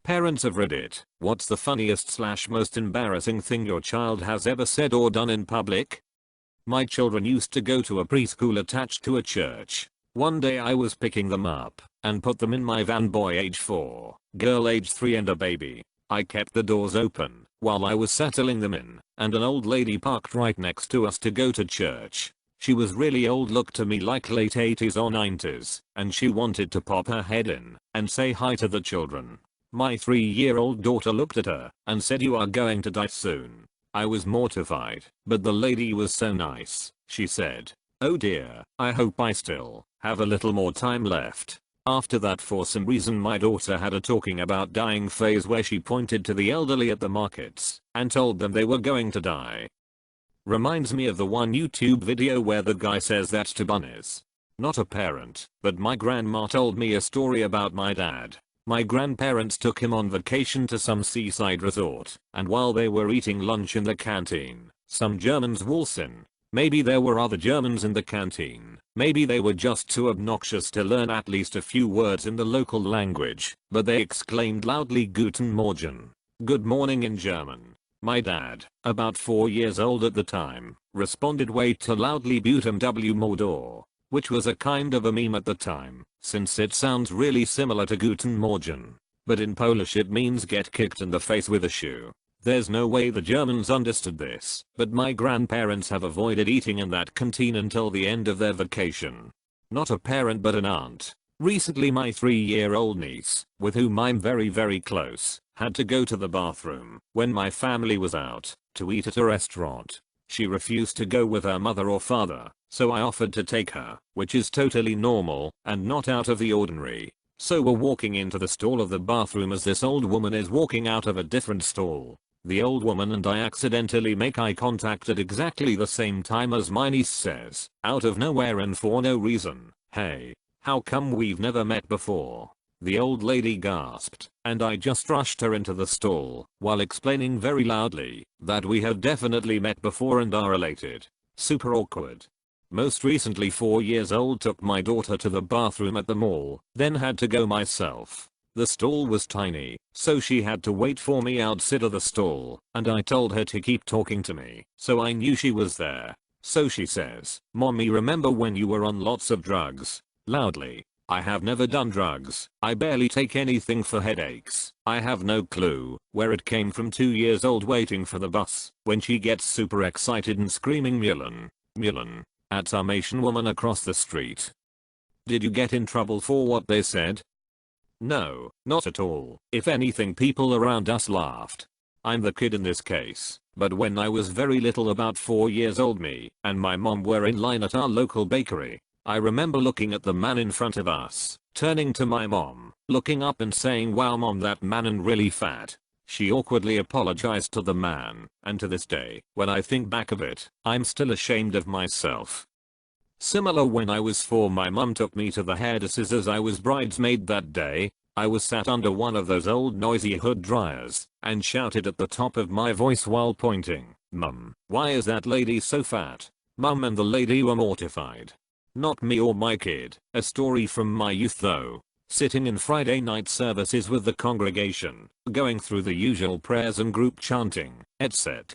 Parents of Reddit, what's the funniest / most embarrassing thing your child has ever said or done in public? My children used to go to a preschool attached to a church. One day I was picking them up and put them in my van, boy age 4, girl age 3 and a baby. I kept the doors open while I was settling them in, and an old lady parked right next to us to go to church. She was really old, looked to me like late 80s or 90s, and she wanted to pop her head in and say hi to the children. My 3-year-old daughter looked at her and said, "You are going to die soon." I was mortified, but the lady was so nice. She said, "Oh dear, I hope I still have a little more time left." After that, for some reason, my daughter had a talking about dying phase where she pointed to the elderly at the markets and told them they were going to die. Reminds me of the one YouTube video where the guy says that to bunnies. Not a parent, but my grandma told me a story about my dad. My grandparents took him on vacation to some seaside resort, and while they were eating lunch in the canteen, some Germans waltzed in. Maybe there were other Germans in the canteen. Maybe they were just too obnoxious to learn at least a few words in the local language, but they exclaimed loudly "Guten Morgen," good morning in German. My dad, about 4 years old at the time, responded way too loudly "Butem w Mordor," which was a kind of a meme at the time, since it sounds really similar to Guten Morgen, but in Polish it means get kicked in the face with a shoe. There's no way the Germans understood this, but my grandparents have avoided eating in that canteen until the end of their vacation. Not a parent but an aunt. Recently my 3-year-old niece, with whom I'm very close, had to go to the bathroom when my family was out to eat at a restaurant. She refused to go with her mother or father, so I offered to take her, which is totally normal and not out of the ordinary. So we're walking into the stall of the bathroom as this old woman is walking out of a different stall. The old woman and I accidentally make eye contact at exactly the same time as my niece says, out of nowhere and for no reason, "Hey, how come we've never met before?" The old lady gasped, and I just rushed her into the stall while explaining very loudly that we had definitely met before and are related. Super awkward. Most recently 4 years old took my daughter to the bathroom at the mall, then had to go myself. The stall was tiny, so she had to wait for me outside of the stall, and I told her to keep talking to me, so I knew she was there. So she says, "Mommy, remember when you were on lots of drugs?" Loudly. I have never done drugs. I barely take anything for headaches. I have no clue where it came from. 2 years old waiting for the bus when she gets super excited and screaming "Mullen, Mullen" at some Asian woman across the street. Did you get in trouble for what they said? No, not at all. If anything, people around us laughed. I'm the kid in this case, but when I was very little, about 4 years old, me and my mom were in line at our local bakery. I remember looking at the man in front of us, turning to my mom, looking up and saying, "Wow mom, that man really fat." She awkwardly apologized to the man, and to this day, when I think back of it, I'm still ashamed of myself. Similar, when I was 4, my mom took me to the hairdresser's as I was bridesmaid that day. I was sat under one of those old noisy hood dryers and shouted at the top of my voice while pointing, "Mum, why is that lady so fat?" Mum and the lady were mortified. Not me or my kid. A story from my youth though. Sitting in Friday night services with the congregation, going through the usual prayers and group chanting, etc.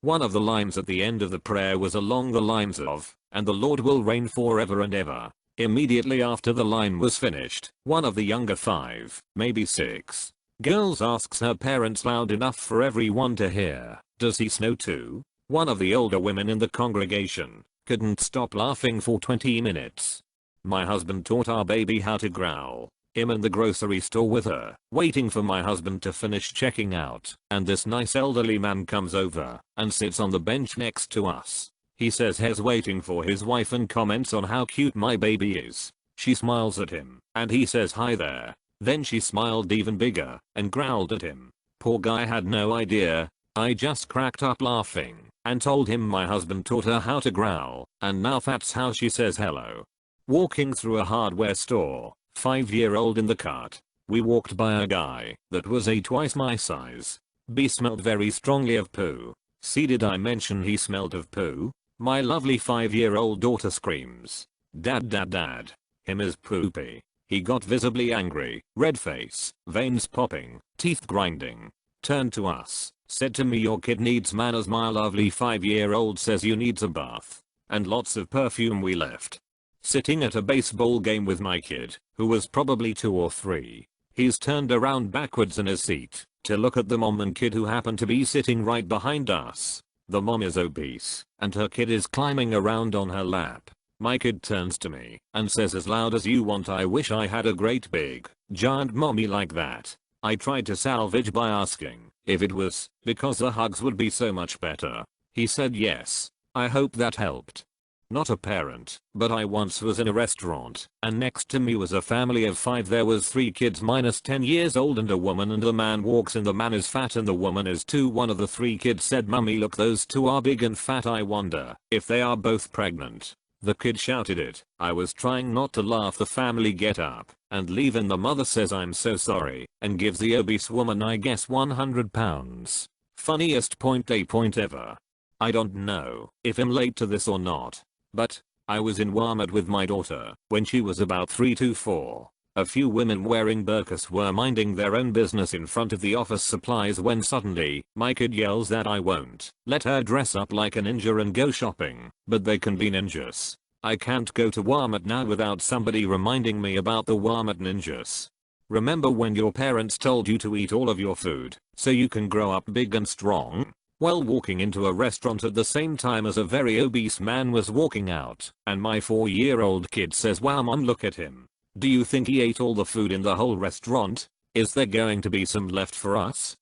One of the lines at the end of the prayer was along the lines of, "And the Lord will reign forever and ever." Immediately after the line was finished, one of the younger 5, maybe 6, girls asks her parents loud enough for everyone to hear, "Does he snow too?" One of the older women in the congregation couldn't stop laughing for 20 minutes. My husband taught our baby how to growl. I'm in the grocery store with her, waiting for my husband to finish checking out, and this nice elderly man comes over and sits on the bench next to us. He says he's waiting for his wife and comments on how cute my baby is. She smiles at him, and he says, "Hi there." Then she smiled even bigger and growled at him. Poor guy had no idea. I just cracked up laughing and told him my husband taught her how to growl, and now that's how she says hello. Walking through a hardware store, 5-year-old in the cart. We walked by a guy that was A twice my size. B smelled very strongly of poo. C, did I mention he smelled of poo? My lovely 5-year-old daughter screams, "Dad, dad, dad. Him is poopy." He got visibly angry, red face, veins popping, teeth grinding. Turned to us, said to me, "Your kid needs manners. My lovely 5-year-old says you needs a bath." And lots of perfume. We left. Sitting at a baseball game with my kid, who was probably 2 or 3. He's turned around backwards in his seat to look at the mom and kid who happen to be sitting right behind us. The mom is obese, and her kid is climbing around on her lap. My kid turns to me and says as loud as you want, "I wish I had a great big, giant mommy like that." I tried to salvage by asking if it was because the hugs would be so much better. He said yes. I hope that helped. Not a parent, but I once was in a restaurant, and next to me was a family of 5. There was 3 kids minus 10 years old and a woman, and the man walks in. The man is fat and the woman is too. One of the 3 kids said, "Mummy, look, those 2 are big and fat. I wonder if they are both pregnant." The kid shouted it. I was trying not to laugh. The family get up and leave, and the mother says, "I'm so sorry," and gives the obese woman, I guess, 100 pounds. Funniest point ever. I don't know if I'm late to this or not, but I was in Walmart with my daughter when she was about 3 to 4. A few women wearing burqas were minding their own business in front of the office supplies when suddenly my kid yells that I won't let her dress up like a ninja and go shopping, but they can be ninjas. I can't go to Walmart now without somebody reminding me about the Walmart ninjas. Remember when your parents told you to eat all of your food so you can grow up big and strong? Well, walking into a restaurant at the same time as a very obese man was walking out, and my 4-year-old kid says, "Wow mom, look at him. Do you think he ate all the food in the whole restaurant? Is there going to be some left for us?"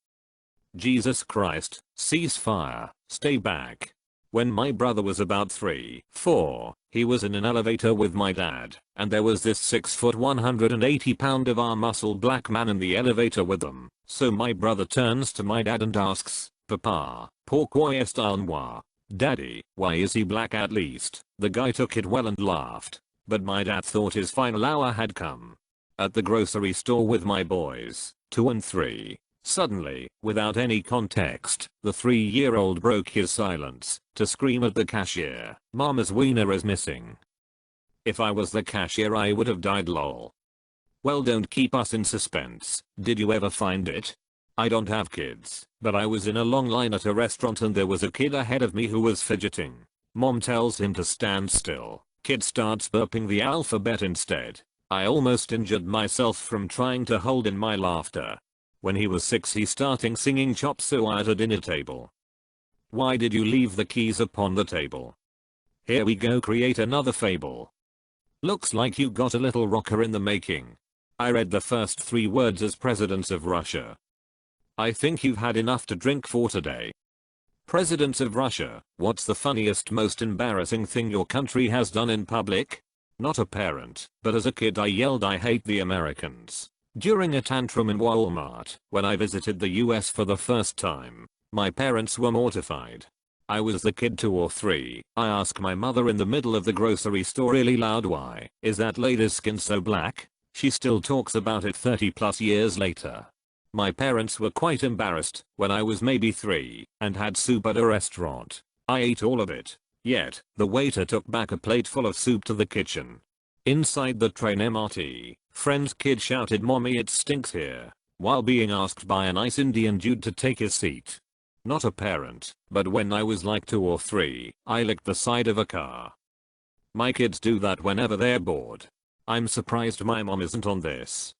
Jesus Christ, ceasefire, stay back. When my brother was about 3, 4, he was in an elevator with my dad, and there was this 6 foot 180 pound of our muscle black man in the elevator with them. So my brother turns to my dad and asks, "Papa, pourquoi est il noir? Daddy, why is he black at least?" The guy took it well and laughed, but my dad thought his final hour had come. At the grocery store with my boys, 2 and 3. Suddenly, without any context, the 3-year-old broke his silence to scream at the cashier, "Mama's wiener is missing." If I was the cashier, I would have died, lol. Well, don't keep us in suspense. Did you ever find it? I don't have kids, but I was in a long line at a restaurant and there was a kid ahead of me who was fidgeting. Mom tells him to stand still. Kid starts burping the alphabet instead. I almost injured myself from trying to hold in my laughter. When he was 6, he started singing Chop Suey at a dinner table. Why did you leave the keys upon the table? Here we go, create another fable. Looks like you got a little rocker in the making. I read the first 3 words as presidents of Russia. I think you've had enough to drink for today. Presidents of Russia, what's the funniest, most embarrassing thing your country has done in public? Not a parent, but as a kid I yelled, "I hate the Americans." During a tantrum in Walmart, when I visited the US for the first time, my parents were mortified. I was the kid 2 or 3. I asked my mother in the middle of the grocery store really loud, "Why is that lady's skin so black?" She still talks about it 30 plus years later. My parents were quite embarrassed when I was maybe 3 and had soup at a restaurant. I ate all of it. Yet, the waiter took back a plate full of soup to the kitchen. Inside the train MRT, friend's kid shouted, "Mommy, it stinks here," while being asked by a nice Indian dude to take his seat. Not a parent, but when I was like 2 or 3, I licked the side of a car. My kids do that whenever they're bored. I'm surprised my mom isn't on this.